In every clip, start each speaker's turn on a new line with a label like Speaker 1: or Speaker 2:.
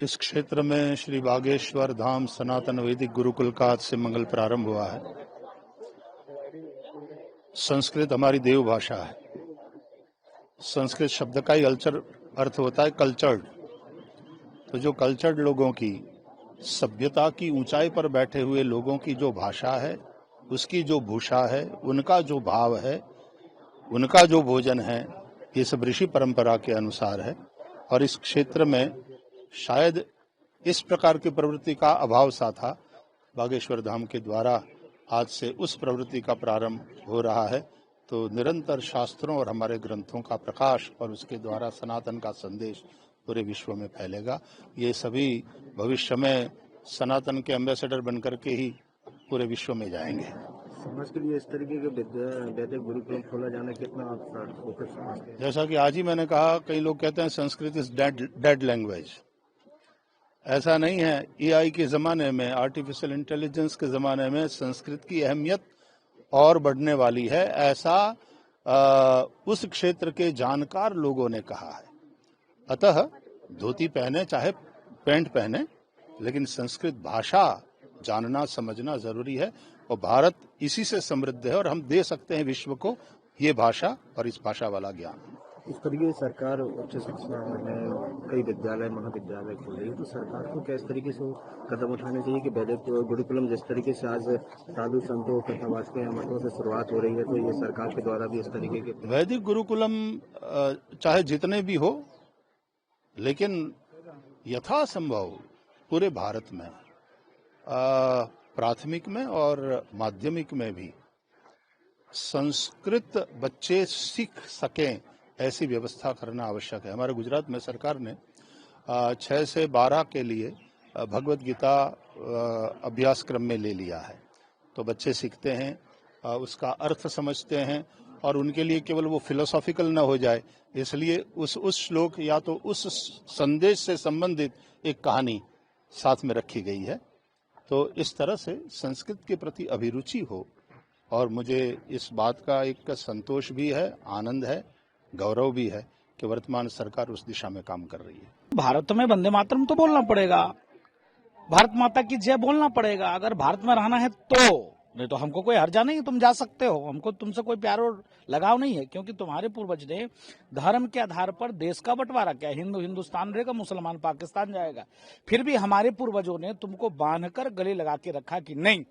Speaker 1: इस क्षेत्र में श्री बागेश्वर धाम सनातन वैदिक गुरुकुल का आज से मंगल प्रारंभ हुआ है। संस्कृत हमारी देव भाषा है। संस्कृत शब्द का ही अर्थ होता है कल्चर्ड। तो जो कल्चर्ड लोगों की, सभ्यता की ऊंचाई पर बैठे हुए लोगों की जो भाषा है, उसकी जो भूषा है, उनका जो भाव है, उनका जो भोजन है, ये सब ऋषि परंपरा के अनुसार है। और इस क्षेत्र में शायद इस प्रकार की प्रवृत्ति का अभाव सा था। बागेश्वर धाम के द्वारा आज से उस प्रवृत्ति का प्रारंभ हो रहा है। तो निरंतर शास्त्रों और हमारे ग्रंथों का प्रकाश और उसके द्वारा सनातन का संदेश पूरे विश्व में फैलेगा। ये सभी भविष्य में सनातन के एम्बेसडर बनकर के ही पूरे विश्व में जाएंगे।
Speaker 2: समाज के लिए इस तरीके के वैदिक गुरुकुल खोला जाना कितना फोकस समाज के?
Speaker 1: जैसा कि आज ही मैंने कहा, कई लोग कहते हैं संस्कृत इज डेड लैंग्वेज। ऐसा नहीं है। एआई के जमाने में, आर्टिफिशियल इंटेलिजेंस के जमाने में संस्कृत की अहमियत और बढ़ने वाली है, ऐसा उस क्षेत्र के जानकार लोगों ने कहा है। अतः धोती पहने चाहे पैंट पहने, लेकिन संस्कृत भाषा जानना समझना जरूरी है। और भारत इसी से समृद्ध है और हम दे सकते हैं विश्व को ये भाषा और इस भाषा वाला ज्ञान।
Speaker 2: इस तरीके से सरकार उच्च शिक्षा में कई विद्यालय महाविद्यालय खोल रही है, तो सरकार को किस तरीके से कदम उठाने चाहिए कि वैदिक गुरुकुलम जिस तरीके से आज साधु संतों कथावाचकों के मतों से शुरुआत हो रही है, तो ये सरकार के द्वारा भी इस तरीके के
Speaker 1: वैदिक गुरुकुलम चाहे जितने भी हो, लेकिन यथासंभव पूरे भारत में प्राथमिक में और माध्यमिक में भी संस्कृत बच्चे सीख सकें, ऐसी व्यवस्था करना आवश्यक है। हमारे गुजरात में सरकार ने 6 से 12 के लिए भगवत गीता अभ्यास क्रम में ले लिया है। तो बच्चे सीखते हैं, उसका अर्थ समझते हैं और उनके लिए केवल वो फिलोसॉफिकल न हो जाए, इसलिए उस श्लोक या तो उस संदेश से संबंधित एक कहानी साथ में रखी गई है। तो इस तरह से संस्कृत के प्रति अभिरुचि हो। और मुझे इस बात का एक संतोष भी है, आनंद है, गौरव भी है कि वर्तमान सरकार उस दिशा में काम कर रही है।
Speaker 3: भारत में वंदे मातरम तो बोलना पड़ेगा, भारत माता की जय बोलना पड़ेगा। अगर भारत में रहना है तो, नहीं तो हमको कोई हर्जा नहीं, तुम जा सकते हो, हमको तुमसे कोई प्यार और लगाव नहीं है। क्योंकि तुम्हारे पूर्वज ने धर्म के आधार पर देश का बंटवारा किया। हिंदू हिंदुस्तान रहेगा, मुसलमान पाकिस्तान जाएगा। फिर भी हमारे पूर्वजों ने तुमको बांधकर गले लगा के रखा कि नहीं,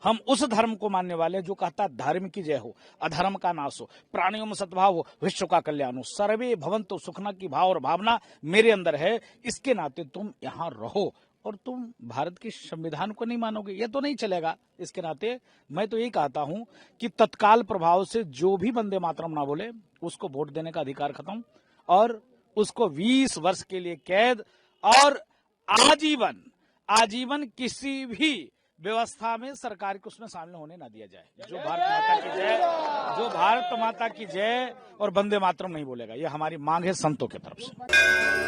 Speaker 3: हम उस धर्म को मानने वाले जो कहता धर्म की जय हो, अधर्म का नाश हो, प्राणियों में सद्भाव हो, विश्व का कल्याण हो, सर्वे भवन्तु सुखना की भाव और भावना मेरे अंदर है। इसके नाते तुम यहाँ रहो और तुम भारत के संविधान को नहीं मानोगे, ये तो नहीं चलेगा। इसके नाते मैं तो यही कहता हूं कि तत्काल प्रभाव से जो भी वंदे मातरम ना बोले, उसको वोट देने का अधिकार खत्म और उसको 20 वर्ष के लिए कैद और आजीवन किसी भी व्यवस्था में सरकार को उसमें शामिल होने ना दिया जाए। जो भारत माता की जय और वंदे मातरम नहीं बोलेगा, ये हमारी मांग है संतों की तरफ से।